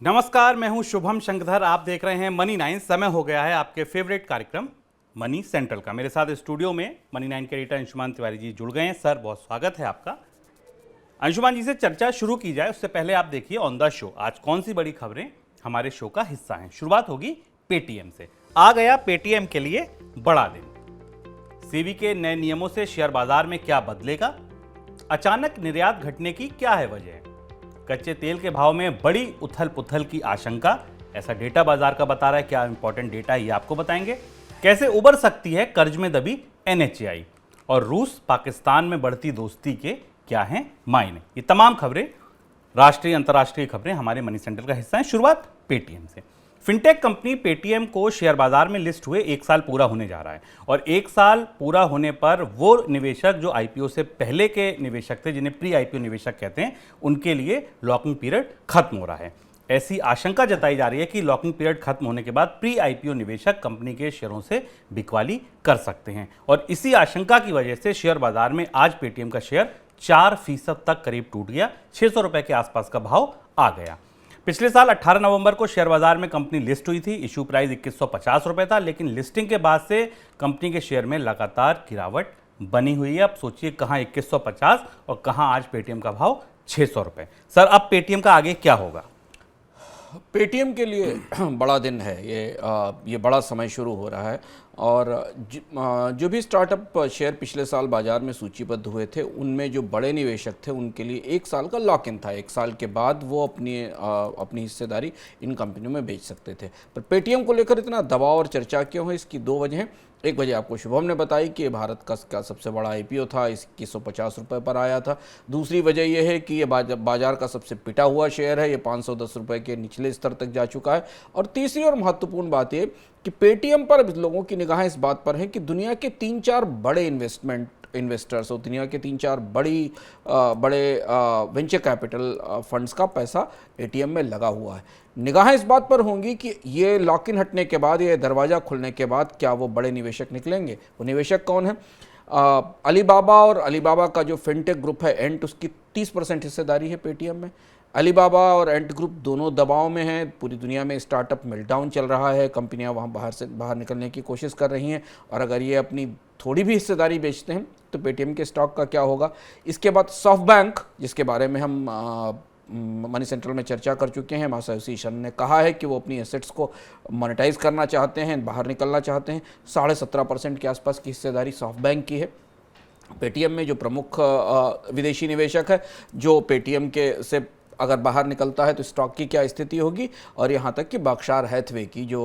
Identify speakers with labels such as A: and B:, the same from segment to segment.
A: नमस्कार, मैं हूं शुभम शंकरधर। आप देख रहे हैं मनी 9। समय हो गया है आपके फेवरेट कार्यक्रम मनी सेंट्रल का। मेरे साथ स्टूडियो में मनी 9 के एडिटर अंशुमान तिवारी जी जुड़ गए हैं। सर, बहुत स्वागत है आपका। अंशुमान जी से चर्चा शुरू की जाए उससे पहले आप देखिए ऑन द शो आज कौन सी बड़ी खबरें हमारे शो का हिस्सा हैं। शुरुआत होगी पेटीएम से। आ गया पेटीएम के लिए बड़ा दिन। सेबी के नए नियमों से शेयर बाजार में क्या बदलेगा? अचानक निर्यात घटने की क्या है वजह? कच्चे तेल के भाव में बड़ी उथल पुथल की आशंका, ऐसा डेटा बाजार का बता रहा है। क्या इंपॉर्टेंट डेटा है ये आपको बताएंगे। कैसे उबर सकती है कर्ज में दबी एनएचएआई, और रूस पाकिस्तान में बढ़ती दोस्ती के क्या हैं मायने। ये तमाम खबरें, राष्ट्रीय अंतर्राष्ट्रीय खबरें हमारे मनी सेंटर का हिस्सा हैं। शुरुआत पेटीएम से। फिनटेक कंपनी पेटीएम को शेयर बाजार में लिस्ट हुए 1 साल पूरा होने जा रहा है, और 1 साल पूरा होने पर वो निवेशक जो आईपीओ से पहले के निवेशक थे, जिन्हें प्री आईपीओ निवेशक कहते हैं, उनके लिए लॉकिंग पीरियड खत्म हो रहा है। ऐसी आशंका जताई जा रही है कि लॉकिंग पीरियड खत्म होने के बाद प्री आईपीओ निवेशक कंपनी के शेयरों से बिकवाली कर सकते हैं, और इसी आशंका की वजह से शेयर बाजार में आज पेटीएम का शेयर 4% तक करीब टूट गया। 600 रुपए के आसपास का भाव आ गया। पिछले साल 18 नवंबर को शेयर बाजार में कंपनी लिस्ट हुई थी। इशू प्राइस 2150 रुपए था, लेकिन लिस्टिंग के बाद से कंपनी के शेयर में लगातार गिरावट बनी हुई है। अब सोचिए कहां 2150 और कहां आज पेटीएम का भाव 600 रुपए। सर, अब पेटीएम का आगे क्या होगा?
B: पेटीएम के लिए बड़ा दिन है ये बड़ा समय शुरू हो रहा है। और जो भी स्टार्टअप शेयर पिछले साल बाजार में सूचीबद्ध हुए थे, उनमें जो बड़े निवेशक थे उनके लिए 1 साल का लॉक इन था। 1 साल के बाद वो अपनी हिस्सेदारी इन कंपनियों में बेच सकते थे। पर पेटीएम को लेकर इतना दबाव और चर्चा क्यों है, इसकी 2 वजह हैं। एक वजह आपको शुभम ने बताई कि भारत का सबसे बड़ा आईपीओ था, 2150 रुपये पर आया था। दूसरी वजह यह है कि ये बाजार का सबसे पिटा हुआ शेयर है, ये 510 रुपये के निचले स्तर तक जा चुका है। और तीसरी और महत्वपूर्ण बात यह कि पेटीएम पर लोगों की निगाहें इस बात पर है कि दुनिया के 3-4 बड़े इन्वेस्टर्स और दुनिया के 3-4 बड़े वेंचर कैपिटल फंड्स का पैसा पेटीएम में लगा हुआ है। निगाहें इस बात पर होंगी कि ये लॉक इन हटने के बाद, ये दरवाज़ा खुलने के बाद क्या वो बड़े निवेशक निकलेंगे। वो निवेशक कौन है? अलीबाबा, और अलीबाबा का जो फिनटेक ग्रुप है एंट, उसकी 30% हिस्सेदारी है पेटीएम में। अलीबाबा और एंट ग्रुप दोनों दबाव में हैं। पूरी दुनिया में स्टार्टअप मेल्टडाउन चल रहा है, कंपनियां वहां बाहर निकलने की कोशिश कर रही हैं, और अगर ये अपनी थोड़ी भी हिस्सेदारी बेचते हैं तो पेटीएम के स्टॉक का क्या होगा। इसके बाद सॉफ्ट बैंक, जिसके बारे में हम मनी सेंट्रल में चर्चा कर चुके हैं, एसोसिएशन ने कहा है कि वो अपनी एसेट्स को मोनेटाइज करना चाहते हैं, बाहर निकलना चाहते हैं। 17.5% के आसपास की हिस्सेदारी सॉफ्ट बैंक की है। पेटीएम में जो प्रमुख विदेशी निवेशक है, जो पेटीएम के से अगर बाहर निकलता है तो स्टॉक की क्या स्थिति होगी, और यहाँ तक कि बर्कशायर हैथवे की जो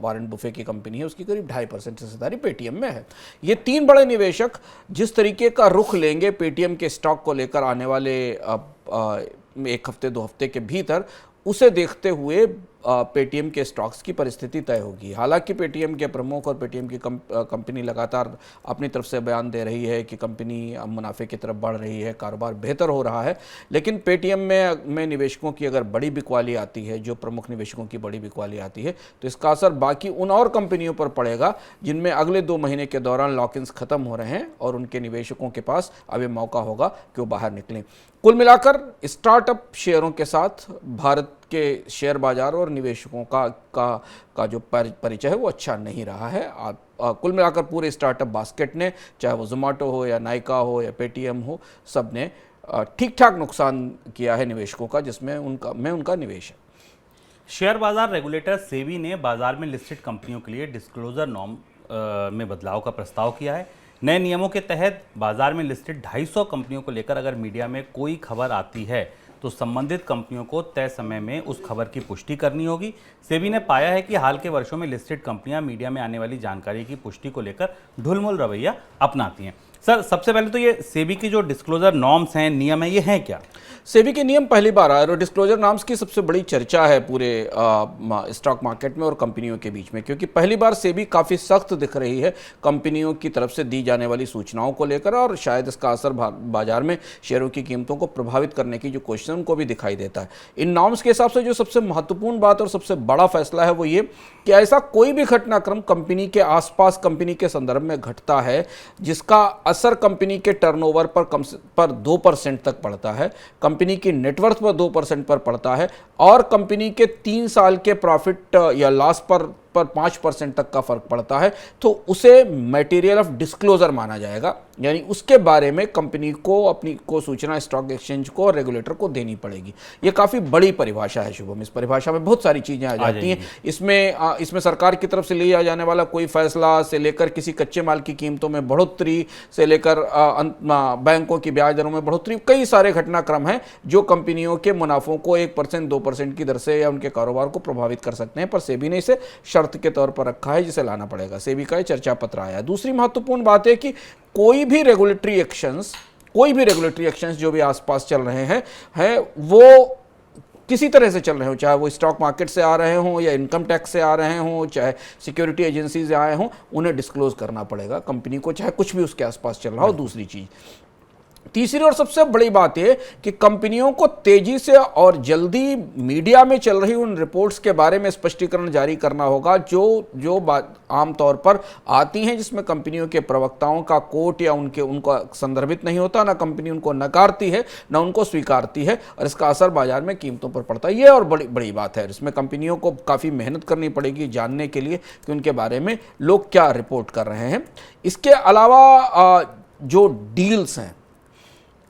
B: वारेन बुफे की कंपनी है, उसकी करीब 2.5% हिस्सेदारी पेटीएम में है। ये 3 बड़े निवेशक जिस तरीके का रुख लेंगे पेटीएम के स्टॉक को लेकर आने वाले 1 हफ्ते 2 हफ्ते के भीतर, उसे देखते हुए पेटीएम के स्टॉक्स की परिस्थिति तय होगी। हालांकि पेटीएम के प्रमुख और पेटीएम की कंपनी लगातार अपनी तरफ से बयान दे रही है कि कंपनी मुनाफे की तरफ बढ़ रही है, कारोबार बेहतर हो रहा है, लेकिन पेटीएम में निवेशकों की अगर बड़ी बिकवाली आती है, जो प्रमुख निवेशकों की बड़ी बिकवाली आती है, तो इसका असर बाकी उन और कंपनियों पर पड़ेगा जिनमें अगले 2 महीने के दौरान लॉक-इन्स खत्म हो रहे हैं, और उनके निवेशकों के पास अब ये मौका होगा कि वो बाहर निकलें। कुल मिलाकर स्टार्टअप शेयरों के साथ भारत के शेयर बाजार और निवेशकों का जो परिचय है वो अच्छा नहीं रहा है। कुल मिलाकर पूरे स्टार्टअप बास्केट ने, चाहे वो जोमेटो हो या नायका हो या पेटीएम हो, सब ने ठीक ठाक नुकसान किया है निवेशकों का, जिसमें उनका निवेश है।
A: शेयर बाजार रेगुलेटर सेबी ने बाजार में लिस्टेड कंपनियों के लिए डिस्क्लोजर नॉर्म में बदलाव का प्रस्ताव किया है। नए नियमों के तहत बाजार में लिस्टेड 250 कंपनियों को लेकर अगर मीडिया में कोई खबर आती है तो संबंधित कंपनियों को तय समय में उस खबर की पुष्टि करनी होगी। सेबी ने पाया है कि हाल के वर्षों में लिस्टेड कंपनियां मीडिया में आने वाली जानकारी की पुष्टि को लेकर ढुलमुल रवैया अपनाती हैं। सर, सबसे पहले तो ये सेबी की जो डिस्क्लोजर नॉर्म्स हैं, नियम है, ये हैं क्या?
B: सेबी के नियम पहली बार आए और डिस्क्लोजर नॉर्म्स की सबसे बड़ी चर्चा है पूरे स्टॉक मार्केट में और कंपनियों के बीच में, क्योंकि पहली बार सेबी काफ़ी सख्त दिख रही है कंपनियों की तरफ से दी जाने वाली सूचनाओं को लेकर, और शायद इसका असर बाजार में शेयरों की कीमतों को प्रभावित करने की जो कोशिश है उनको भी दिखाई देता है। इन नॉर्म्स के हिसाब से जो सबसे महत्वपूर्ण बात और सबसे बड़ा फैसला है वो ये कि ऐसा कोई भी घटनाक्रम कंपनी के आसपास, कंपनी के संदर्भ में घटता है जिसका असर कंपनी के टर्नओवर पर 2% तक पड़ता है, कंपनी की नेटवर्थ पर 2% पर पड़ता है, और कंपनी के 3 साल के प्रॉफिट या लॉस पर 5% तक का फर्क पड़ता है, तो उसे मटेरियल ऑफ डिस्क्लोजर माना जाएगा। यानी उसके बारे में कंपनी को अपनी को सूचना स्टॉक एक्सचेंज को और रेगुलेटर को देनी पड़ेगी। ये काफ़ी बड़ी परिभाषा है शुभम, इस परिभाषा में बहुत सारी चीज़ें आ जाती हैं। इसमें सरकार की तरफ से लिया जाने वाला कोई फैसला से लेकर किसी कच्चे माल की कीमतों में बढ़ोतरी से लेकर बैंकों की ब्याज दरों में बढ़ोतरी, कई सारे घटनाक्रम हैं जो कंपनियों के मुनाफों को 1% 2% की दर से या उनके कारोबार को प्रभावित कर सकते हैं। पर सेबी ने इसे शर्त के तौर पर रखा है जिसे लाना पड़ेगा। सेबी का चर्चा पत्र आया। दूसरी महत्वपूर्ण बात है कि कोई भी रेगुलेटरी एक्शंस जो भी आसपास चल रहे हैं वो किसी तरह से चल रहे हो, चाहे वो स्टॉक मार्केट से आ रहे हों या इनकम टैक्स से आ रहे हों, चाहे सिक्योरिटी एजेंसी से आए हों, उन्हें डिस्क्लोज करना पड़ेगा कंपनी को, चाहे कुछ भी उसके आसपास चल रहा हो। दूसरी चीज, तीसरी और सबसे बड़ी बात यह कि कंपनियों को तेजी से और जल्दी मीडिया में चल रही उन रिपोर्ट्स के बारे में स्पष्टीकरण जारी करना होगा जो बात आमतौर पर आती हैं, जिसमें कंपनियों के प्रवक्ताओं का कोट या उनको संदर्भित नहीं होता, ना कंपनी उनको नकारती है ना उनको स्वीकारती है, और इसका असर बाजार में कीमतों पर पड़ता है। ये और बड़ी बात है। इसमें कंपनियों को काफ़ी मेहनत करनी पड़ेगी जानने के लिए कि उनके बारे में लोग क्या रिपोर्ट कर रहे हैं। इसके अलावा जो डील्स हैं,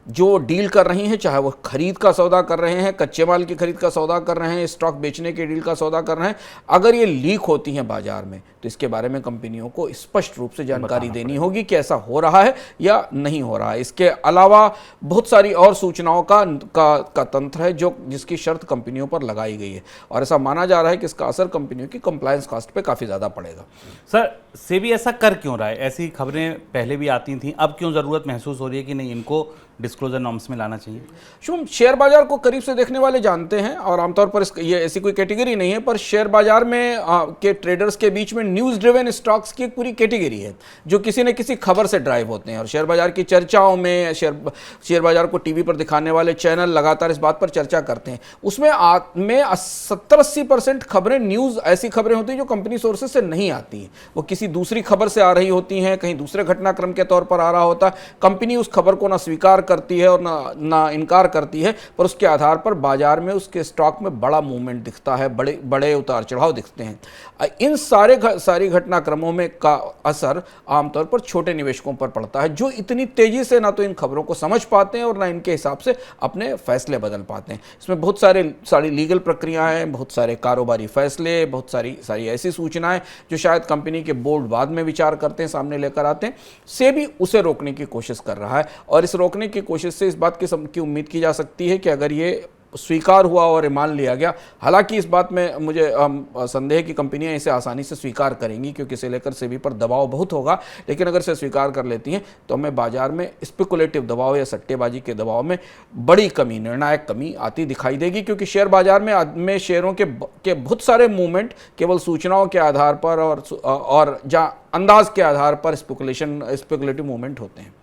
B: जो डील कर रही हैं, चाहे वो खरीद का सौदा कर रहे हैं, कच्चे माल की खरीद का सौदा कर रहे हैं, स्टॉक बेचने के डील का सौदा कर रहे हैं, अगर ये लीक होती हैं बाजार में तो इसके बारे में कंपनियों को स्पष्ट रूप से जानकारी देनी होगी कि ऐसा हो रहा है या नहीं हो रहा है। इसके अलावा बहुत सारी और सूचनाओं का तंत्र है जिसकी शर्त कंपनियों पर लगाई गई है, और ऐसा माना जा रहा है कि इसका असर कंपनियों की कंप्लायंस कॉस्ट पे काफ़ी ज़्यादा पड़ेगा।
A: सर, सेबी ऐसा कर क्यों रहा है? ऐसी खबरें पहले भी आती थी, अब क्यों ज़रूरत महसूस हो रही है कि नहीं, इनको डिस्क्लोजर नॉर्म्स में लाना चाहिए?
B: शुभम, शेयर बाजार को करीब से देखने वाले जानते हैं, और आमतौर पर ये ऐसी कोई कैटेगरी नहीं है, पर शेयर बाजार में के ट्रेडर्स के बीच में न्यूज़ ड्रिवन स्टॉक्स की एक पूरी कैटेगरी है जो किसी न किसी खबर से ड्राइव होते हैं, और शेयर बाजार की चर्चाओं में शेयर बाजार को टीवी पर दिखाने वाले चैनल लगातार इस बात पर चर्चा करते हैं। उसमें 70-80% खबरें न्यूज़ ऐसी खबरें होती हैं जो कंपनी सोर्सेज से नहीं आती हैं, वो किसी दूसरी खबर से आ रही होती हैं, कहीं दूसरे घटनाक्रम के तौर पर आ रहा होता है। कंपनी उस खबर को ना स्वीकार करती है और ना इनकार करती है, पर उसके आधार पर बाजार में उसके स्टॉक में बड़ा मूवमेंट दिखता है, बड़े उतार चढ़ाव दिखते हैं। इन सारी घटनाक्रमों में का असर आमतौर पर छोटे निवेशकों पर पड़ता है, जो इतनी तेजी से ना तो इन खबरों को समझ पाते हैं और ना इनके हिसाब से अपने फैसले बदल पाते हैं। इसमें बहुत सारी लीगल प्रक्रियाएं, बहुत सारे कारोबारी फैसले, बहुत सारी ऐसी सूचनाएं जो शायद कंपनी के बोर्ड बाद में विचार करते हैं, सामने लेकर आते हैं। सेबी उसे रोकने की कोशिश कर रहा है, और इस रोकने की कोशिश से इस बात की उम्मीद की जा सकती है कि अगर ये स्वीकार हुआ और मान लिया गया, हालांकि इस बात में मुझे संदेह है कि कंपनियां इसे आसानी से स्वीकार करेंगी क्योंकि इसे लेकर सेबी पर दबाव बहुत होगा, लेकिन अगर इसे स्वीकार कर लेती हैं तो हमें बाजार में स्पेकुलेटिव दबाव या सट्टेबाजी के दबाव में बड़ी कमी, निर्णायक कमी आती दिखाई देगी, क्योंकि शेयर बाजार में शेयरों के बहुत सारे मूवमेंट केवल सूचनाओं के आधार पर और अंदाज के आधार पर स्पेकुलेटिव मूवमेंट होते हैं।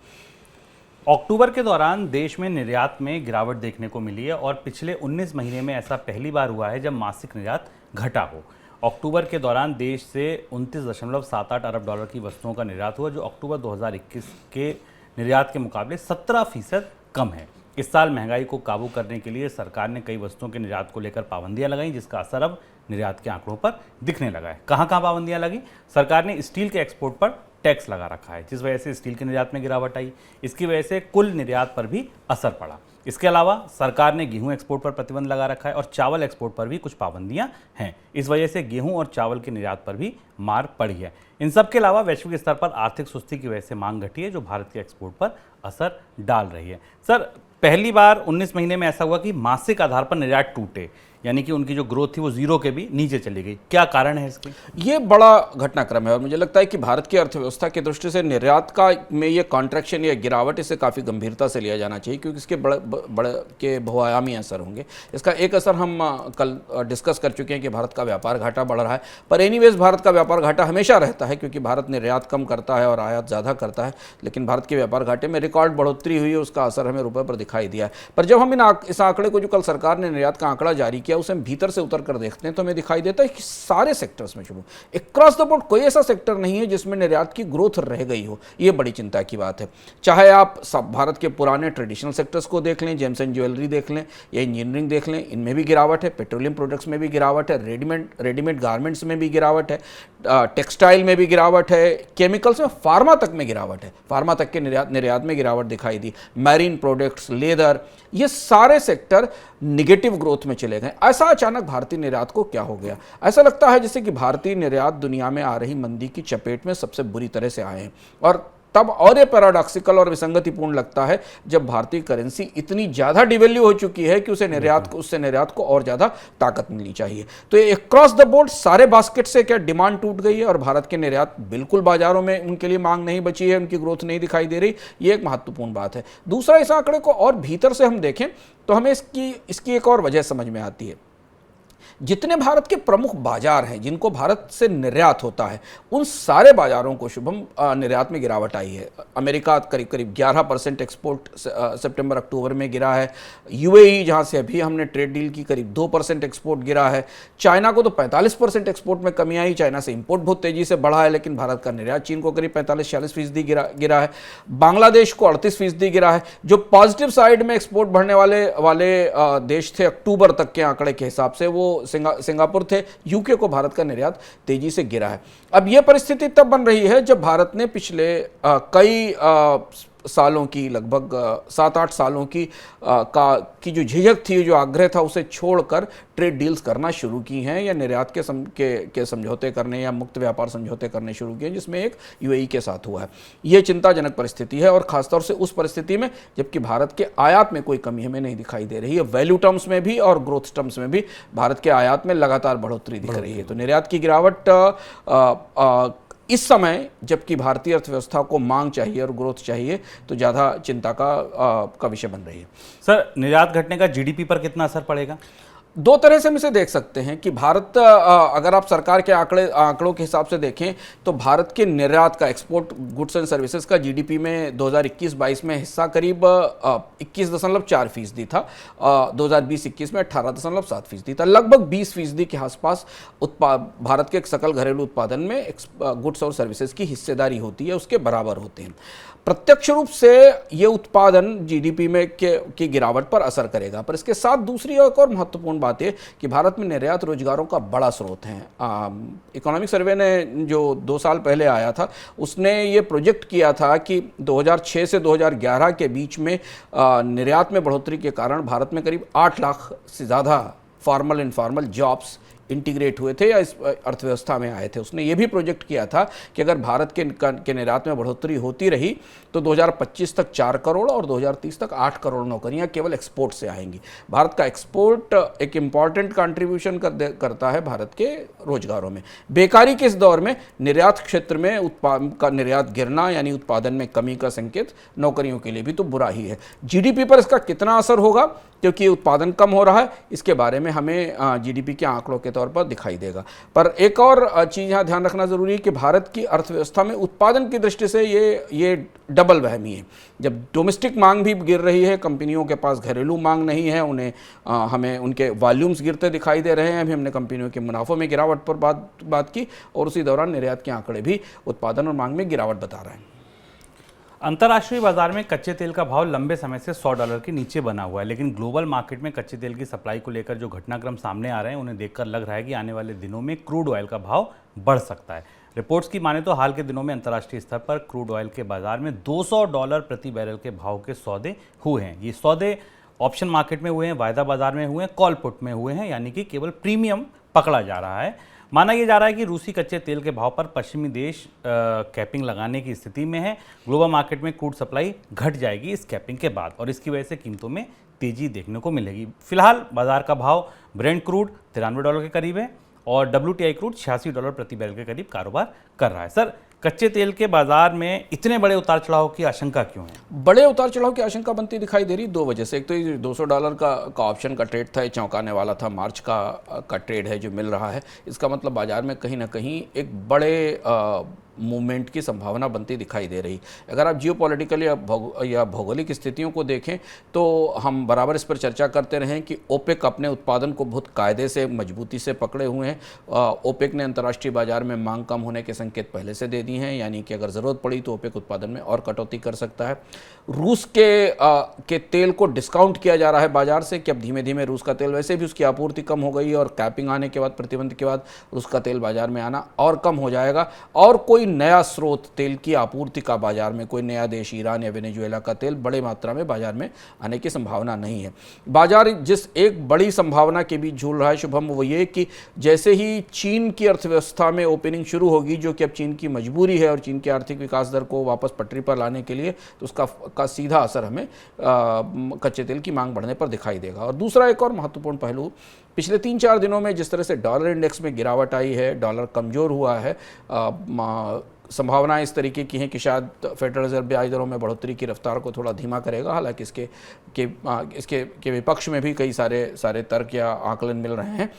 A: अक्टूबर के दौरान देश में निर्यात में गिरावट देखने को मिली है, और पिछले 19 महीने में ऐसा पहली बार हुआ है जब मासिक निर्यात घटा हो। अक्टूबर के दौरान देश से 29.78 अरब डॉलर की वस्तुओं का निर्यात हुआ, जो अक्टूबर 2021 के निर्यात के मुकाबले 17% कम है। इस साल महंगाई को काबू करने के लिए सरकार ने कई वस्तुओं के निर्यात को लेकर पाबंदियां लगाई, जिसका असर अब निर्यात के आंकड़ों पर दिखने लगा है। कहाँ पाबंदियां लगी? सरकार ने स्टील के एक्सपोर्ट पर टैक्स लगा रखा है, जिस वजह से स्टील के निर्यात में गिरावट आई। इसकी वजह से कुल निर्यात पर भी असर पड़ा। इसके अलावा सरकार ने गेहूं एक्सपोर्ट पर प्रतिबंध लगा रखा है, और चावल एक्सपोर्ट पर भी कुछ पाबंदियां हैं। इस वजह से गेहूं और चावल के निर्यात पर भी मार पड़ी है। इन सब के अलावा वैश्विक स्तर पर आर्थिक सुस्ती की वजह से मांग घटी है, जो भारत के एक्सपोर्ट पर असर डाल रही है। सर, पहली बार 19 महीने में ऐसा हुआ कि मासिक आधार पर निर्यात टूटे, यानी कि उनकी जो ग्रोथ थी वो जीरो के भी नीचे चली गई। क्या कारण है इसके?
B: ये बड़ा घटनाक्रम है, और मुझे लगता है कि भारत की अर्थव्यवस्था की दृष्टि से निर्यात में ये कॉन्ट्रैक्शन या गिरावट, इसे काफ़ी गंभीरता से लिया जाना चाहिए, क्योंकि इसके बड़े के बहुआयामी असर होंगे। इसका एक असर हम कल डिस्कस कर चुके हैं कि भारत का व्यापार घाटा बढ़ रहा है, पर एनीवेज भारत का व्यापार घाटा हमेशा रहता है, क्योंकि भारत निर्यात कम करता है और आयात ज़्यादा करता है, लेकिन भारत के व्यापार घाटे में रिकॉर्ड बढ़ोतरी हुई है, उसका असर हमें रुपये पर दिखाई दिया है। पर जब हम इस आंकड़े को, जो कल सरकार ने निर्यात का आंकड़ा जारी किया, उसे हम भीतर से उतर कर देखते हैं तो हमें दिखाई देता है कि सारे सेक्टर्स में, शुभ अक्रॉस द बोर्ड कोई ऐसा सेक्टर नहीं है जिसमें निर्यात की ग्रोथ रह गई हो। ये बड़ी चिंता की बात है। चाहे आप सब भारत के पुराने ट्रेडिशनल सेक्टर्स को देख लें, जेम्स एंड ज्वेलरी देख लें या इंजीनियरिंग देख लें, इनमें भी गिरावट है। पेट्रोलियम प्रोडक्ट्स में भी गिरावट है, रेडीमेड गारमेंट्स में भी गिरावट है, टेक्सटाइल में भी गिरावट है, केमिकल्स में, फार्मा तक में गिरावट है। फार्मा तक के निर्यात में गिरावट दिखाई दी। मैरीन प्रोडक्ट्स, लेदर, ये सारे सेक्टर निगेटिव ग्रोथ में चले गए। ऐसा अचानक भारतीय निर्यात को क्या हो गया? ऐसा लगता है जैसे कि भारतीय निर्यात दुनिया में आ रही मंदी की चपेट में सबसे बुरी तरह से आए हैं। और तब और ये पैराडॉक्सिकल और विसंगतिपूर्ण लगता है जब भारतीय करेंसी इतनी ज़्यादा डिवैल्यू हो चुकी है कि उससे निर्यात को और ज़्यादा ताकत मिलनी चाहिए। तो ये क्रॉस द बोर्ड सारे बास्केट से क्या डिमांड टूट गई है और भारत के निर्यात बिल्कुल बाजारों में उनके लिए मांग नहीं बची है, उनकी ग्रोथ नहीं दिखाई दे रही। ये एक महत्वपूर्ण बात है। दूसरा, इस आंकड़े को और भीतर से हम देखें तो हमें इसकी एक और वजह समझ में आती है। जितने भारत के प्रमुख बाजार हैं जिनको भारत से निर्यात होता है, उन सारे बाजारों को शुभम निर्यात में गिरावट आई है। अमेरिका करीब करीब 11% एक्सपोर्ट सितंबर अक्टूबर में गिरा है। यूएई, जहां से अभी हमने ट्रेड डील की, करीब 2% एक्सपोर्ट गिरा है। चाइना को तो 45% एक्सपोर्ट में कमी आई। चाइना से इंपोर्ट बहुत तेजी से बढ़ा है, लेकिन भारत का निर्यात चीन को करीब 45-46% गिरा है। बांग्लादेश को 38% गिरा है। जो पॉजिटिव साइड में एक्सपोर्ट बढ़ने वाले देश थे अक्टूबर तक के आंकड़े के हिसाब से, वो सिंगापुर थे। यूके को भारत का निर्यात तेजी से गिरा है। अब यह परिस्थिति तब बन रही है जब भारत ने पिछले कई सालों की, लगभग 7-8 सालों की जो झिझक थी, जो आग्रह था, उसे छोड़कर ट्रेड डील्स करना शुरू की हैं या निर्यात के समझौते करने या मुक्त व्यापार समझौते करने शुरू किए, जिसमें एक यूएई के साथ हुआ है। यह चिंताजनक परिस्थिति है और खासतौर से उस परिस्थिति में जबकि भारत के आयात में कोई कमी हमें नहीं दिखाई दे रही है। वैल्यू टर्म्स में भी और ग्रोथ टर्म्स में भी भारत के आयात में लगातार बढ़ोतरी दिख रही है। तो निर्यात की गिरावट इस समय, जबकि भारतीय अर्थव्यवस्था को मांग चाहिए और ग्रोथ चाहिए, तो ज़्यादा चिंता का विषय बन रही है।
A: सर, निर्यात घटने का जीडीपी पर कितना असर पड़ेगा?
B: दो तरह से हम इसे देख सकते हैं कि भारत, अगर आप सरकार के आंकड़ों के हिसाब से देखें तो भारत के निर्यात का, एक्सपोर्ट गुड्स एंड सर्विसेज का जीडीपी में 2021-22 में हिस्सा करीब 21.4% था। 2020-21 में 18.7% था। लगभग 20% के आसपास भारत के सकल घरेलू उत्पादन में गुड्स और सर्विसेज की हिस्सेदारी होती है, उसके बराबर होते हैं। प्रत्यक्ष रूप से ये उत्पादन जीडीपी में की गिरावट पर असर करेगा। पर इसके साथ दूसरी एक और महत्वपूर्ण बात है कि भारत में निर्यात रोजगारों का बड़ा स्रोत है। इकोनॉमिक सर्वे ने जो 2 साल पहले आया था, उसने ये प्रोजेक्ट किया था कि 2006 से 2011 के बीच में निर्यात में बढ़ोतरी के कारण भारत में करीब 8 लाख से ज़्यादा फॉर्मल इनफॉर्मल जॉब्स इंटीग्रेट हुए थे या इस अर्थव्यवस्था में आए थे। उसने ये भी प्रोजेक्ट किया था कि अगर भारत के निर्यात में बढ़ोतरी होती रही तो 2025 तक 4 करोड़ और 2030 तक 8 करोड़ नौकरियां केवल एक्सपोर्ट से आएंगी। भारत का एक्सपोर्ट एक इम्पॉर्टेंट कंट्रीब्यूशन करता है भारत के रोजगारों में। बेकारी के इस दौर में निर्यात क्षेत्र में निर्यात गिरना यानी उत्पादन में कमी का संकेत नौकरियों के लिए भी तो बुरा ही है। जीडीपी पर इसका कितना असर होगा, क्योंकि उत्पादन कम हो रहा है, इसके बारे में हमें जीडीपी के आंकड़ों के तौर पर दिखाई देगा। पर एक और चीज़ यहाँ ध्यान रखना ज़रूरी है कि भारत की अर्थव्यवस्था में उत्पादन की दृष्टि से ये डबल वहमी है। जब डोमेस्टिक मांग भी गिर रही है, कंपनियों के पास घरेलू मांग नहीं है, हमें उनके वॉल्यूम्स गिरते दिखाई दे रहे हैं। अभी हमने कंपनियों के मुनाफों में गिरावट पर बात की और उसी दौरान निर्यात के आंकड़े भी उत्पादन और मांग में गिरावट बता रहे हैं।
A: अंतर्राष्ट्रीय बाजार में कच्चे तेल का भाव लंबे समय से $100 के नीचे बना हुआ है, लेकिन ग्लोबल मार्केट में कच्चे तेल की सप्लाई को लेकर जो घटनाक्रम सामने आ रहे हैं, उन्हें देखकर लग रहा है कि आने वाले दिनों में क्रूड ऑयल का भाव बढ़ सकता है। रिपोर्ट्स की माने तो हाल के दिनों में अंतर्राष्ट्रीय स्तर पर क्रूड ऑयल के बाजार में $200 प्रति बैरल के भाव के सौदे हुए हैं। ये सौदे ऑप्शन मार्केट में हुए हैं, वायदा बाजार में हुए हैं, कॉल पुट में हुए हैं, यानी कि केवल प्रीमियम पकड़ा जा रहा है। माना यह जा रहा है कि रूसी कच्चे तेल के भाव पर पश्चिमी देश कैपिंग लगाने की स्थिति में है। ग्लोबल मार्केट में क्रूड सप्लाई घट जाएगी इस कैपिंग के बाद और इसकी वजह से कीमतों में तेजी देखने को मिलेगी। फिलहाल बाजार का भाव ब्रेंट क्रूड $93 के करीब है और WTI क्रूड $86 प्रति बैरल के करीब कारोबार कर रहा है। सर, कच्चे तेल के बाजार में इतने बड़े उतार चढ़ाव की आशंका क्यों है?
B: बड़े उतार चढ़ाव की आशंका बनती दिखाई दे रही 2 वजह से। एक तो ये $200 का ऑप्शन का ट्रेड था, ये चौंकाने वाला था। मार्च का ट्रेड है जो मिल रहा है, इसका मतलब बाजार में कहीं ना कहीं एक बड़े मूवमेंट की संभावना बनती दिखाई दे रही। अगर आप जियोपॉलिटिकल या भौगोलिक स्थितियों को देखें तो हम बराबर इस पर चर्चा करते रहे कि ओपेक अपने उत्पादन को बहुत कायदे से मजबूती से पकड़े हुए हैं। ओपेक ने अंतर्राष्ट्रीय बाजार में मांग कम होने के संकेत पहले से दे दिए हैं, यानी कि अगर ज़रूरत पड़ी तो ओपेक उत्पादन में और कटौती कर सकता है। रूस के तेल को डिस्काउंट किया जा रहा है बाजार से कि अब धीमे धीमे रूस का तेल, वैसे भी उसकी आपूर्ति कम हो गई और कैपिंग आने के बाद, प्रतिबंध के बाद रूस का तेल बाजार में आना और कम हो जाएगा और कोई नया स्रोत तेल की आपूर्ति का बाजार में, कोई नया देश ईरान या वेनेजुएला का तेल बड़े मात्रा में बाजार में आने की संभावना नहीं है। बाजार जिस एक बड़ी संभावना के बीच झूल रहा है शुभम, वो ये कि जैसे ही चीन की अर्थव्यवस्था में ओपनिंग शुरू होगी, जो कि अब चीन की मजबूरी है और चीन की आर्थिक विकास दर को वापस पटरी पर लाने के लिए, तो उसका सीधा असर हमें कच्चे तेल की मांग बढ़ने पर दिखाई देगा। और दूसरा एक और महत्वपूर्ण पहलू, पिछले 3-4 दिनों में जिस तरह से डॉलर इंडेक्स में गिरावट आई है, डॉलर कमज़ोर हुआ है, संभावनाएं इस तरीके की हैं कि शायद फेडरल रिजर्व ब्याज दरों में बढ़ोतरी की रफ्तार को थोड़ा धीमा करेगा। हालांकि इसके विपक्ष में भी कई सारे तर्क या आकलन मिल रहे हैं।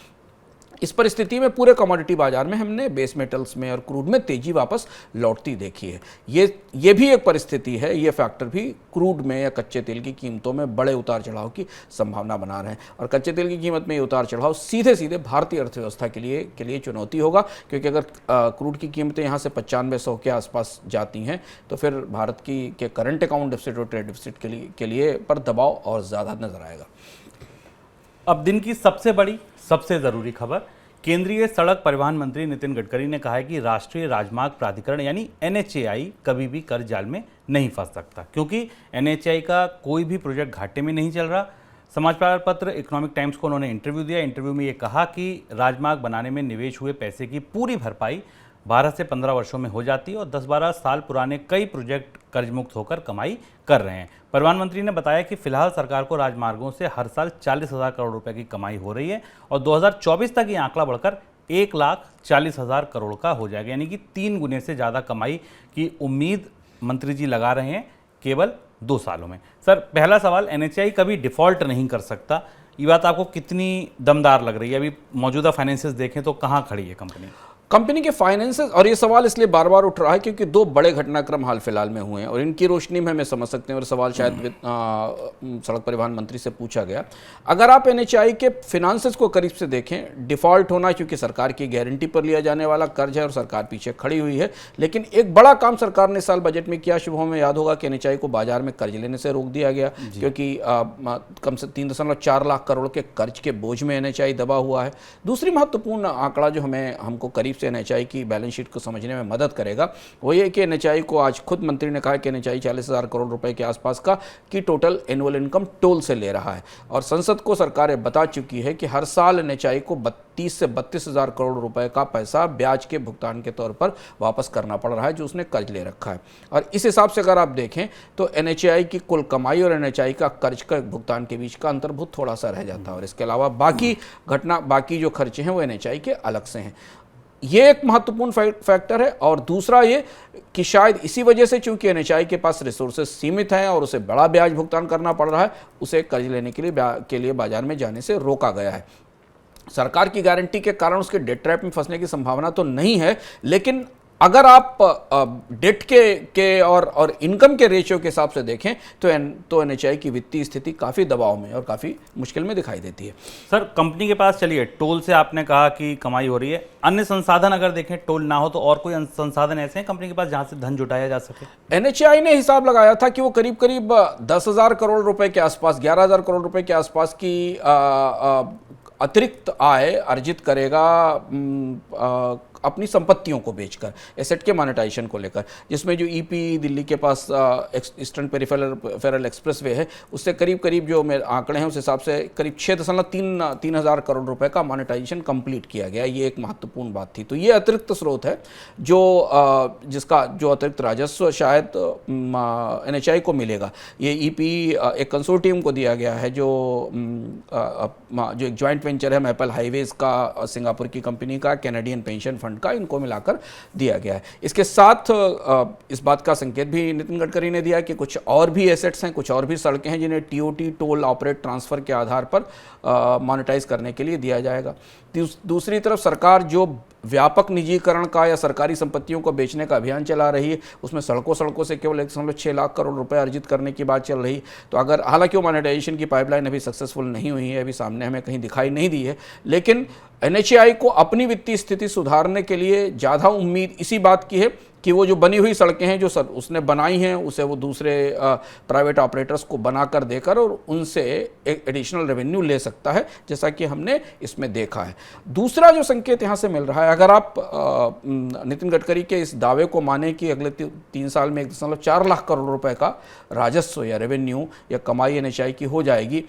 B: इस परिस्थिति में पूरे कमोडिटी बाजार में हमने बेस मेटल्स में और क्रूड में तेजी वापस लौटती देखी है। ये भी एक परिस्थिति है, ये फैक्टर भी क्रूड में या कच्चे तेल की कीमतों में बड़े उतार चढ़ाव की संभावना बना रहे हैं। और कच्चे तेल की कीमत में ये उतार चढ़ाव सीधे सीधे भारतीय अर्थव्यवस्था के लिए चुनौती होगा, क्योंकि अगर क्रूड की कीमतें यहाँ से 9500 के आसपास जाती हैं तो फिर भारत के करंट अकाउंट डेफिसिट और ट्रेड डेफिसिट के लिए पर दबाव और ज़्यादा नजर आएगा।
A: अब दिन की सबसे बड़ी, सबसे ज़रूरी खबर, केंद्रीय सड़क परिवहन मंत्री नितिन गडकरी ने कहा है कि राष्ट्रीय राजमार्ग प्राधिकरण यानी NHAI कभी भी कर्ज जाल में नहीं फंस सकता, क्योंकि NHAI का कोई भी प्रोजेक्ट घाटे में नहीं चल रहा। समाचार पत्र इकोनॉमिक टाइम्स को उन्होंने इंटरव्यू दिया। इंटरव्यू में ये कहा कि राजमार्ग बनाने में निवेश हुए पैसे की पूरी भरपाई 12 से 15 वर्षों में हो जाती है और 10-12 साल पुराने कई प्रोजेक्ट कर्ज मुक्त होकर कमाई कर रहे हैं। परिवहन मंत्री ने बताया कि फिलहाल सरकार को राजमार्गों से हर साल 40,000 करोड़ रुपए की कमाई हो रही है और 2024 तक ये आंकड़ा बढ़कर 1,40,000 करोड़ का हो जाएगा, यानी कि 3 गुने से ज़्यादा कमाई की उम्मीद मंत्री जी लगा रहे हैं केवल 2 सालों में। सर, पहला सवाल, NHAI कभी डिफ़ॉल्ट नहीं कर सकता, ये बात आपको कितनी दमदार लग रही है? अभी मौजूदा फाइनेंसेस देखें तो कहाँ खड़ी है कंपनी
B: के फाइनेंसेस? और ये सवाल इसलिए बार बार उठ रहा है क्योंकि 2 बड़े घटनाक्रम हाल फिलहाल में हुए हैं और इनकी रोशनी में हमें समझ सकते हैं। और सवाल शायद सड़क परिवहन मंत्री से पूछा गया। अगर आप NHAI के फिनांसेस को करीब से देखें, डिफॉल्ट होना क्योंकि सरकार की गारंटी पर लिया जाने वाला कर्ज है और सरकार पीछे खड़ी हुई है, लेकिन एक बड़ा काम सरकार ने इस साल बजट में किया। शुभम, में याद होगा कि NHAI को बाजार में कर्ज लेने से रोक दिया गया क्योंकि कम से 3.4 लाख करोड़ के कर्ज के बोझ में NHAI दबा हुआ है। दूसरी महत्वपूर्ण आंकड़ा जो हमको करीब से NHAI की बैलेंस शीट को समझने में मदद करेगा वो ये कि NHAI को आज खुद मंत्री ने कहा कि NHAI 40,000 करोड़ रुपए के आसपास का की टोटल एनुअल इनकम टोल से ले रहा है और संसद को सरकार बता चुकी है कि हर साल NHAI को 30 से 32,000 करोड़ रुपए का पैसा ब्याज के भुगतान के तौर पर वापस करना पड़ रहा है जो उसने कर्ज ले रखा है। और इस हिसाब से अगर आप देखें तो NHAI की कुल कमाई और NHAI का कर्ज का भुगतान के बीच का अंतर बहुत थोड़ा सा रह जाता है और इसके अलावा बाकी जो खर्चे हैं वो NHAI के अलग से हैं। ये एक महत्वपूर्ण फैक्टर है। और दूसरा ये कि शायद इसी वजह से चूंकि NHAI के पास रिसोर्सेज सीमित हैं और उसे बड़ा ब्याज भुगतान करना पड़ रहा है, उसे कर्ज लेने के लिए बाजार में जाने से रोका गया है। सरकार की गारंटी के कारण उसके डेट ट्रैप में फंसने की संभावना तो नहीं है, लेकिन अगर आप डेट के और इनकम के रेशियो के हिसाब से देखें तो NHAI की वित्तीय स्थिति काफ़ी दबाव में और काफ़ी मुश्किल में दिखाई देती है।
A: सर, कंपनी के पास चलिए टोल से आपने कहा कि कमाई हो रही है, अन्य संसाधन अगर देखें, टोल ना हो तो और कोई संसाधन ऐसे हैं कंपनी के पास जहां से धन जुटाया जा सके?
B: NHAI ने हिसाब लगाया था कि वो करीब 10,000 करोड़ रुपए के आसपास, 11,000 करोड़ रुपए के आसपास की अतिरिक्त आय अर्जित करेगा अपनी संपत्तियों को बेचकर, एसेट के मोनेटाइजेशन को लेकर, जिसमें जो EP दिल्ली के पास ईस्टर्न पेरिफेरल एक्सप्रेसवे है उससे करीब जो मेरे आंकड़े हैं उस हिसाब से करीब 6.3 हज़ार करोड़ रुपए का मोनेटाइजेशन कंप्लीट किया गया। ये एक महत्वपूर्ण बात थी। तो ये अतिरिक्त स्रोत है जिसका जो अतिरिक्त राजस्व शायद NHAI को मिलेगा। ये EP एक कंसोर्टियम को दिया गया है जो एक ज्वाइंट वेंचर है मैपल हाईवेज का, सिंगापुर की कंपनी का, कैनेडियन पेंशन फंड का, इनको मिलाकर दिया गया है। इसके साथ इस बात का संकेत भी नितिन गडकरी ने दिया कि कुछ और भी एसेट्स हैं, कुछ और भी सड़कें हैं जिन्हें TOT टोल ऑपरेट ट्रांसफर के आधार पर मोनेटाइज करने के लिए दिया जाएगा। दूसरी तरफ सरकार जो व्यापक निजीकरण का या सरकारी संपत्तियों को बेचने का अभियान चला रही है, उसमें सड़कों से केवल 1.6 लाख करोड़ रुपए अर्जित करने की बात चल रही। तो अगर हालांकि वो मोनेटाइजेशन की पाइपलाइन अभी सक्सेसफुल नहीं हुई है, अभी सामने हमें कहीं दिखाई नहीं दी है, लेकिन NHAI को अपनी वित्तीय स्थिति सुधारने के लिए ज़्यादा उम्मीद इसी बात की है कि वो जो बनी हुई सड़कें हैं जो उसने बनाई हैं उसे वो दूसरे प्राइवेट ऑपरेटर्स को बनाकर देकर और उनसे एक एडिशनल रेवेन्यू ले सकता है, जैसा कि हमने इसमें देखा है। दूसरा जो संकेत यहाँ से मिल रहा है, अगर आप नितिन गडकरी के इस दावे को माने कि अगले 3 साल में 1.4 लाख करोड़ रुपए का राजस्व या रेवेन्यू या कमाई NHAI की हो जाएगी,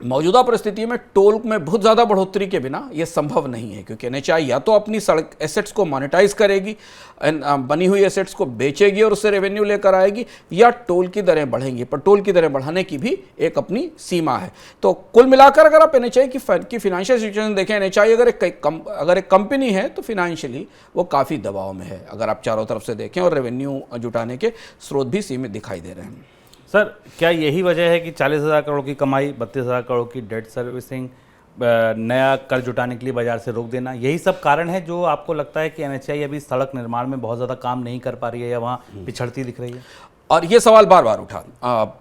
B: मौजूदा परिस्थिति में टोल में बहुत ज़्यादा बढ़ोतरी के बिना यह संभव नहीं है, क्योंकि NHAI या तो अपनी सड़क एसेट्स को मोनेटाइज करेगी, बनी हुई एसेट्स को बेचेगी और उससे रेवेन्यू लेकर आएगी, या टोल की दरें बढ़ेंगी। पर टोल की दरें बढ़ाने की भी एक अपनी सीमा है। तो कुल मिलाकर अगर आप NHAI की फिनेंशियल सिचुएशन देखें, NHAI अगर एक कंपनी है तो फिनेंशियली वो काफ़ी दबाव में है, अगर आप चारों तरफ से देखें, और रेवेन्यू जुटाने के स्रोत भी सीमित दिखाई दे रहे हैं।
A: सर, क्या यही वजह है कि 40,000 करोड़ की कमाई, 32,000 करोड़ की डेट सर्विसिंग, नया कर्ज जुटाने के लिए बाजार से रोक देना, यही सब कारण है जो आपको लगता है कि NHAI अभी सड़क निर्माण में बहुत ज़्यादा काम नहीं कर पा रही है या वहाँ पिछड़ती दिख रही है?
B: और ये सवाल बार बार उठा।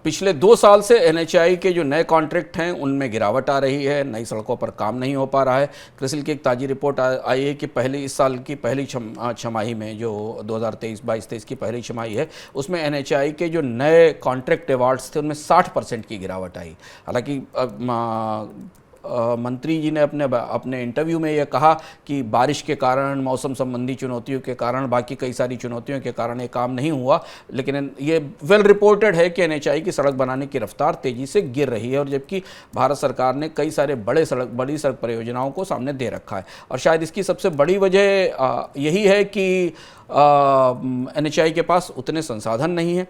B: पिछले 2 साल से NHAI के जो नए कॉन्ट्रैक्ट हैं उनमें गिरावट आ रही है, नई सड़कों पर काम नहीं हो पा रहा है। क्रिसिल की एक ताज़ी रिपोर्ट आई है कि इस साल की पहली छमाही में, जो 2023-22-23 की पहली छमाही है, उसमें NHAI के जो नए कॉन्ट्रैक्ट अवार्ड्स थे उनमें 60% की गिरावट आई। हालांकि मंत्री जी ने अपने इंटरव्यू में यह कहा कि बारिश के कारण, मौसम संबंधी चुनौतियों के कारण, बाकी कई सारी चुनौतियों के कारण ये काम नहीं हुआ, लेकिन ये वेल रिपोर्टेड है कि NHAI की सड़क बनाने की रफ्तार तेज़ी से गिर रही है, और जबकि भारत सरकार ने कई सारे बड़ी सड़क परियोजनाओं को सामने दे रखा है। और शायद इसकी सबसे बड़ी वजह यही है कि NHAI के पास उतने संसाधन नहीं है।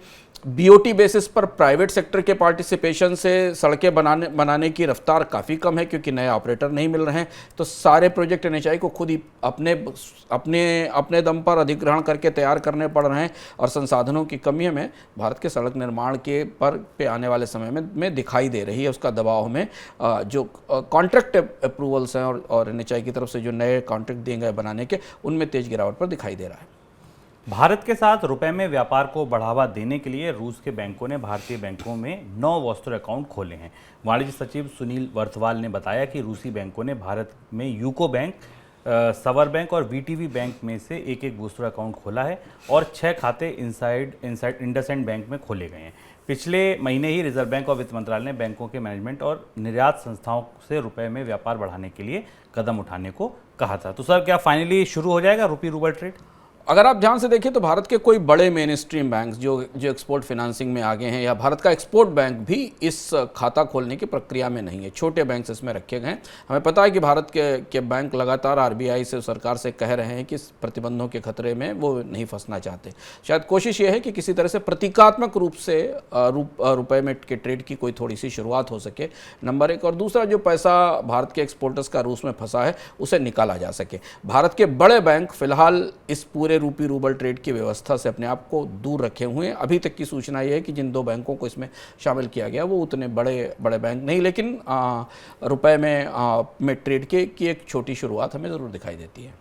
B: BOT बेसिस पर प्राइवेट सेक्टर के पार्टिसिपेशन से सड़कें बनाने की रफ्तार काफ़ी कम है, क्योंकि नए ऑपरेटर नहीं मिल रहे हैं। तो सारे प्रोजेक्ट NHAI को खुद ही अपने दम पर अधिग्रहण करके तैयार करने पड़ रहे हैं, और संसाधनों की कमी हमें भारत के सड़क निर्माण पे आने वाले समय में दिखाई दे रही है। उसका दबाव हमें जो कॉन्ट्रैक्ट अप्रूवल्स हैं और NHAI की तरफ से जो नए कॉन्ट्रैक्ट दिए गए बनाने के, उनमें तेज गिरावट पर दिखाई दे रहा है।
A: भारत के साथ रुपए में व्यापार को बढ़ावा देने के लिए रूस के बैंकों ने भारतीय बैंकों में 9 वॉस्टर अकाउंट खोले हैं। वाणिज्य सचिव सुनील वर्थवाल ने बताया कि रूसी बैंकों ने भारत में यूको बैंक, सवर बैंक और VTB बैंक में से एक बूस्टर अकाउंट खोला है, और 6 खाते इंडसइंड बैंक में खोले गए हैं। पिछले महीने ही रिजर्व बैंक और वित्त मंत्रालय ने बैंकों के मैनेजमेंट और निर्यात संस्थाओं से रुपए में व्यापार बढ़ाने के लिए कदम उठाने को कहा था। तो सर, क्या फाइनली शुरू हो जाएगा रूपी रूबल ट्रेड?
B: अगर आप ध्यान से देखें तो भारत के कोई बड़े मेन स्ट्रीम बैंक जो एक्सपोर्ट फाइनेंसिंग में आगे हैं, या भारत का एक्सपोर्ट बैंक भी इस खाता खोलने की प्रक्रिया में नहीं है। छोटे बैंक इसमें रखे गए हैं। हमें पता है कि भारत के बैंक लगातार RBI से, सरकार से कह रहे हैं कि प्रतिबंधों के खतरे में वो नहीं फंसना चाहते। शायद कोशिश ये है कि किसी तरह से प्रतीकात्मक रूप से रुपए में के ट्रेड की कोई थोड़ी सी शुरुआत हो सके, नंबर 1। और दूसरा, जो पैसा भारत के एक्सपोर्टर्स का रूस में फंसा है उसे निकाला जा सके। भारत के बड़े बैंक फिलहाल इस पूरे रूपी रूबल ट्रेड की व्यवस्था से अपने आप को दूर रखे हुए हैं। अभी तक की सूचना यह है कि जिन 2 बैंकों को इसमें शामिल किया गया वो उतने बड़े बैंक नहीं, लेकिन रुपए में ट्रेड की एक छोटी शुरुआत हमें ज़रूर दिखाई देती है।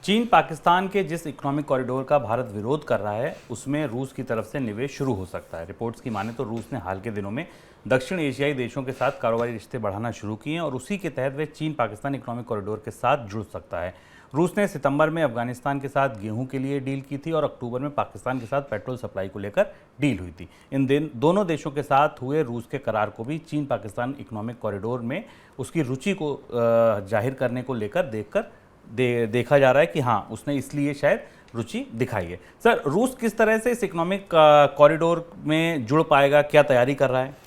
A: चीन पाकिस्तान के जिस इकोनॉमिक कॉरिडोर का भारत विरोध कर रहा है, उसमें रूस की तरफ से निवेश शुरू हो सकता है। रिपोर्ट्स की माने तो रूस ने हाल के दिनों में दक्षिण एशियाई देशों के साथ कारोबारी रिश्ते बढ़ाना शुरू किए हैं, और उसी के तहत वे चीन पाकिस्तान इकोनॉमिक कॉरिडोर के साथ जुड़ सकता है। रूस ने सितंबर में अफगानिस्तान के साथ गेहूं के लिए डील की थी, और अक्टूबर में पाकिस्तान के साथ पेट्रोल सप्लाई को लेकर डील हुई थी। इन दोनों देशों के साथ हुए रूस के करार को भी चीन पाकिस्तान इकोनॉमिक कॉरिडोर में उसकी रुचि को जाहिर करने को लेकर देखा जा रहा है कि हाँ, उसने इसलिए शायद रुचि दिखाई है। सर, रूस किस तरह से इस इकोनॉमिक कॉरिडोर में जुड़ पाएगा, क्या तैयारी कर रहा है?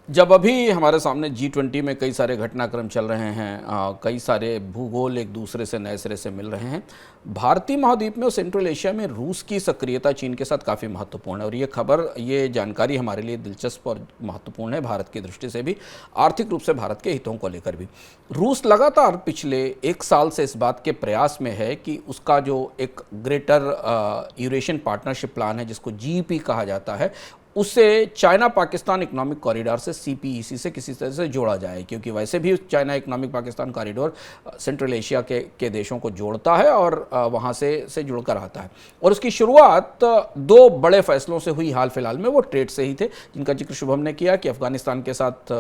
B: जब अभी हमारे सामने G20 में कई सारे घटनाक्रम चल रहे हैं, कई सारे भूगोल एक दूसरे से नए सिरे से मिल रहे हैं, भारतीय महाद्वीप में और सेंट्रल एशिया में रूस की सक्रियता चीन के साथ काफ़ी महत्वपूर्ण है। और ये जानकारी हमारे लिए दिलचस्प और महत्वपूर्ण है, भारत की दृष्टि से भी, आर्थिक रूप से भारत के हितों को लेकर भी। रूस लगातार पिछले 1 साल से इस बात के प्रयास में है कि उसका जो एक ग्रेटर यूरेशियन पार्टनरशिप प्लान है, जिसको GEP कहा जाता है, उसे चाइना पाकिस्तान इकोनॉमिक कॉरिडोर से सीपीईसी से किसी तरह से जोड़ा जाए, क्योंकि वैसे भी China economic Pakistan corridor central Asia के देशों को जोड़ता है और वहाँ से जुड़कर आता है। और उसकी शुरुआत दो बड़े फैसलों से हुई हाल फिलहाल में, वो ट्रेड से ही थे, जिनका जिक्र शुभम ने किया कि अफगानिस्तान के साथ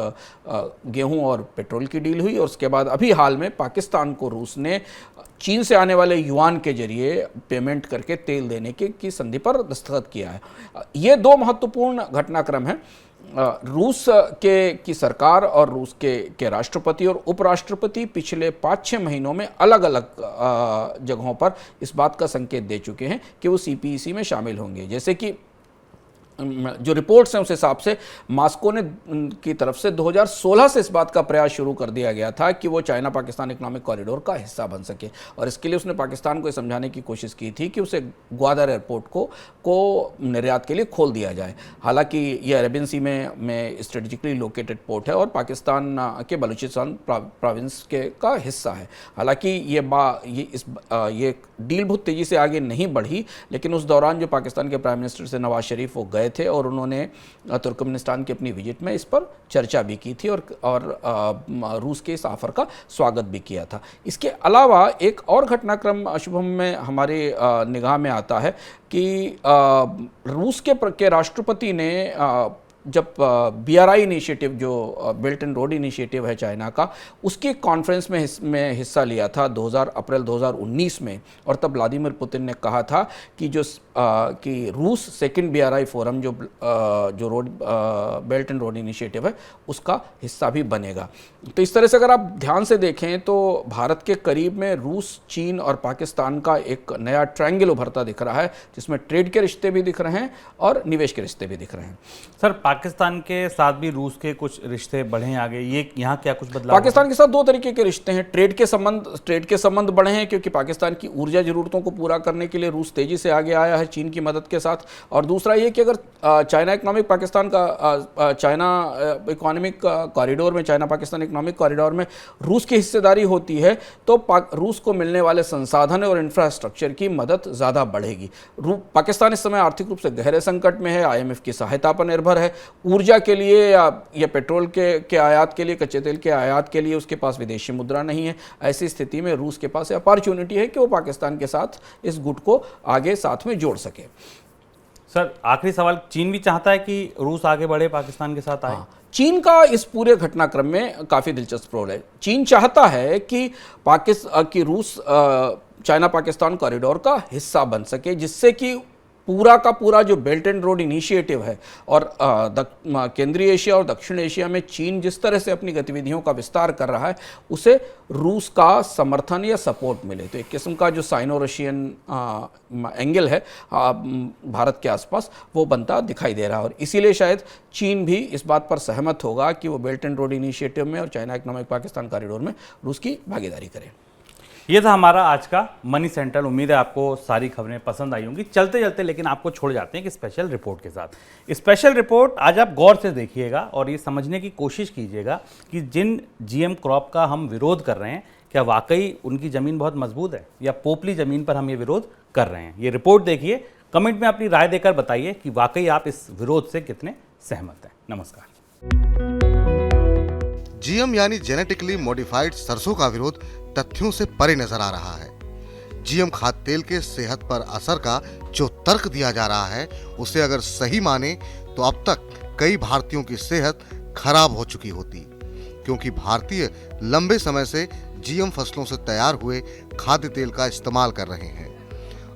B: गेहूं और पेट्रोल की डील हुई, और उसके बाद अभी हाल में पाकिस्तान को रूस ने चीन से आने वाले युआन के जरिए पेमेंट करके तेल देने की संधि पर दस्तखत किया है। ये दो महत्वपूर्ण घटनाक्रम हैं। रूस की सरकार और रूस के राष्ट्रपति और उपराष्ट्रपति पिछले 5-6 महीनों में अलग अलग जगहों पर इस बात का संकेत दे चुके हैं कि वो सीपीईसी में शामिल होंगे। जैसे कि जो रिपोर्ट्स हैं उस हिसाब से मॉस्को ने की तरफ से 2016 से इस बात का प्रयास शुरू कर दिया गया था कि वो चाइना पाकिस्तान इकोनॉमिक कॉरिडोर का हिस्सा बन सके, और इसके लिए उसने पाकिस्तान को समझाने की कोशिश की थी कि उसे ग्वादर एयरपोर्ट को निर्यात के लिए खोल दिया जाए। हालांकि ये अरेबियन सी में स्ट्रेटेजिकली लोकेटेड पोर्ट है और पाकिस्तान के बलूचिस्तान प्रोविंस का हिस्सा है। हालांकि ये डील बहुत तेज़ी से आगे नहीं बढ़ी, लेकिन उस दौरान जो पाकिस्तान के प्राइम मिनिस्टर से नवाज शरीफ वो गए थे और उन्होंने तुर्कमेनिस्तान की अपनी विजिट में इस पर चर्चा भी की थी और रूस के इस ऑफर का स्वागत भी किया था। इसके अलावा एक और घटनाक्रम शुभम में हमारे निगाह में आता है कि रूस के राष्ट्रपति ने जब BRI इनिशिएटिव, जो बेल्ट एंड रोड इनिशिएटिव है चाइना का, उसकी कॉन्फ्रेंस में हिस्सा लिया था अप्रैल 2019 में, और तब व्लादिमीर पुतिन ने कहा था कि कि रूस सेकंड BRI फोरम जो road belt and road initiative है उसका हिस्सा भी बनेगा। तो इस तरह से अगर आप ध्यान से देखें तो भारत के करीब में रूस, चीन और पाकिस्तान का एक नया ट्रायंगल उभरता दिख रहा है, जिसमें ट्रेड के रिश्ते भी दिख रहे हैं और निवेश के रिश्ते भी दिख रहे हैं।
A: सर, पाकिस्तान के साथ भी रूस के कुछ रिश्ते बढ़े हैं आगे, ये यहाँ क्या कुछ बदलाव?
B: पाकिस्तान के साथ दो तरीके के रिश्ते हैं। ट्रेड के संबंध बढ़े हैं क्योंकि पाकिस्तान की ऊर्जा जरूरतों को पूरा करने के लिए रूस तेजी से आगे आया है चीन की मदद के साथ। और दूसरा ये कि अगर चाइना इकोनॉमिक पाकिस्तान का चाइना इकोनॉमिक कॉरिडोर में, चाइना पाकिस्तान इकोनॉमिक कॉरिडोर में रूस की हिस्सेदारी होती है तो रूस को मिलने वाले संसाधन और इंफ्रास्ट्रक्चर की मदद ज़्यादा बढ़ेगी। पाकिस्तान इस समय आर्थिक रूप से गहरे संकट में है, IMF की सहायता पर निर्भर है। ऊर्जा के लिए या पेट्रोल के आयात के लिए, कच्चे तेल के आयात के लिए उसके पास विदेशी मुद्रा नहीं है। ऐसी स्थिति में रूस के पास अपॉर्चुनिटी है कि वो पाकिस्तान के साथ इस गुट को आगे साथ में जोड़ सके।
A: सर, आखिरी सवाल, चीन भी चाहता है कि रूस आगे बढ़े, पाकिस्तान के साथ आए?
B: चीन का इस पूरे घटनाक्रम में काफ़ी दिलचस्प रोल है। चीन चाहता है कि रूस चाइना पाकिस्तान कॉरिडोर का हिस्सा बन सके, जिससे कि पूरा का पूरा जो बेल्ट एंड रोड इनिशिएटिव है और केंद्रीय एशिया और दक्षिण एशिया में चीन जिस तरह से अपनी गतिविधियों का विस्तार कर रहा है, उसे रूस का समर्थन या सपोर्ट मिले। तो एक किस्म का जो साइनो रशियन एंगल है भारत के आसपास, वो बनता दिखाई दे रहा है। और इसीलिए शायद चीन भी इस बात पर सहमत होगा कि वो बेल्ट एंड रोड इनिशिएटिव में और चाइना इकोनॉमिक पाकिस्तान कॉरिडोर में रूस की भागीदारी करे।
A: ये था हमारा आज का मनी सेंट्रल। उम्मीद है आपको सारी खबरें पसंद आई होंगी। चलते चलते लेकिन आपको छोड़ जाते हैं एक स्पेशल रिपोर्ट के साथ। स्पेशल रिपोर्ट आज आप गौर से देखिएगा और ये समझने की कोशिश कीजिएगा कि जिन GM क्रॉप का हम विरोध कर रहे हैं, क्या वाकई उनकी ज़मीन बहुत मजबूत है या पोपली ज़मीन पर हम ये विरोध कर रहे हैं। ये रिपोर्ट देखिए, कमेंट में अपनी राय देकर बताइए कि वाकई आप इस विरोध से कितने सहमत हैं। नमस्कार।
C: GM यानी जेनेटिकली मॉडिफाइड सरसों का विरोध तथ्यों से परे नजर आ रहा है। GM खाद्य तेल के सेहत पर असर का जो तर्क दिया जा रहा है, उसे अगर सही माने तो अब तक कई भारतीयों की सेहत खराब हो चुकी होती, क्योंकि भारतीय लंबे समय से GM फसलों से तैयार हुए खाद्य तेल का इस्तेमाल कर रहे हैं।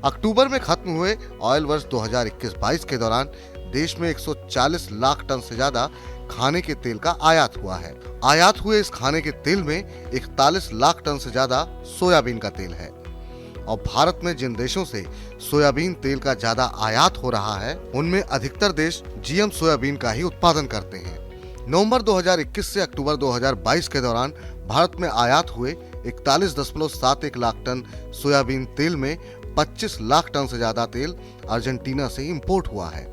C: अक्टूबर में खत्म हुए ऑयल वर्ष 2021-22 के दौरान देश में 140 लाख टन से ज्यादा खाने के तेल का आयात हुआ है। आयात हुए इस खाने के तेल में 41 लाख टन से ज्यादा सोयाबीन का तेल है। और भारत में जिन देशों से सोयाबीन तेल का ज्यादा आयात हो रहा है, उनमें अधिकतर देश GM सोयाबीन का ही उत्पादन करते हैं। नवंबर 2021 से अक्टूबर 2022 के दौरान भारत में आयात हुए 41.71 लाख टन सोयाबीन तेल में 25 लाख टन से ज्यादा तेल अर्जेंटीना से इंपोर्ट हुआ है,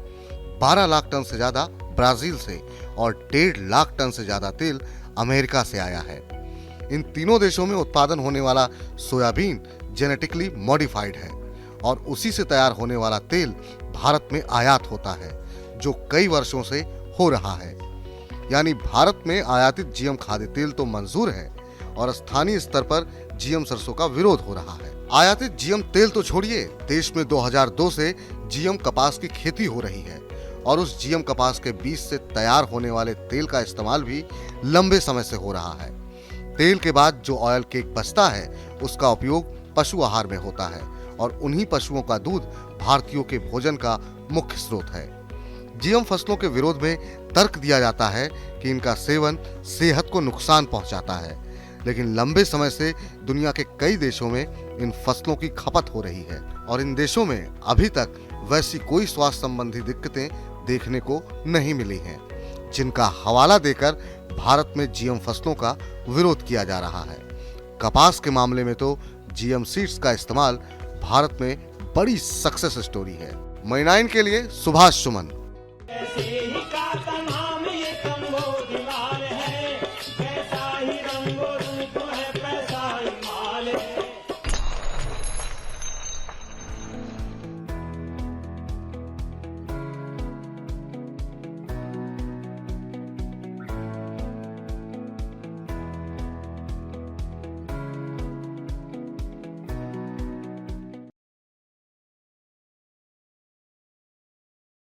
C: 12 लाख टन से ज्यादा ब्राजील से और 1.5 लाख टन से ज्यादा तेल अमेरिका से आया है। इन तीनों देशों में उत्पादन होने वाला सोयाबीन जेनेटिकली मॉडिफाइड है और उसी से तैयार होने वाला तेल भारत में आयात होता है, जो कई वर्षों से हो रहा है। यानी भारत में आयातित जीएम खाद्य तेल तो मंजूर है और स्थानीय स्तर पर जीएम सरसों का विरोध हो रहा है। आयातित जीएम तेल तो छोड़िए, देश में 2002 से जीएम कपास की खेती हो रही है और उस जीएम कपास के बीज से तैयार होने वाले तेल का इस्तेमाल भी लंबे समय से हो रहा है। तेल के बाद जो ऑयल केक बचता है उसका उपयोग पशु आहार में होता है और उन्हीं पशुओं का दूध भारतीयों के भोजन का मुख्य स्रोत है। जीएम फसलों के विरोध में तर्क दिया जाता है कि इनका सेवन सेहत को नुकसान पहुंचाता है, लेकिन लंबे समय से दुनिया के कई देशों में इन फसलों की खपत हो रही है और इन देशों में अभी तक वैसी कोई स्वास्थ्य संबंधी दिक्कतें देखने को नहीं मिली हैं, जिनका हवाला देकर भारत में जीएम फसलों का विरोध किया जा रहा है। कपास के मामले में तो जीएम सीड्स का इस्तेमाल भारत में बड़ी सक्सेस स्टोरी है। मनी 9 के लिए सुभाष सुमन।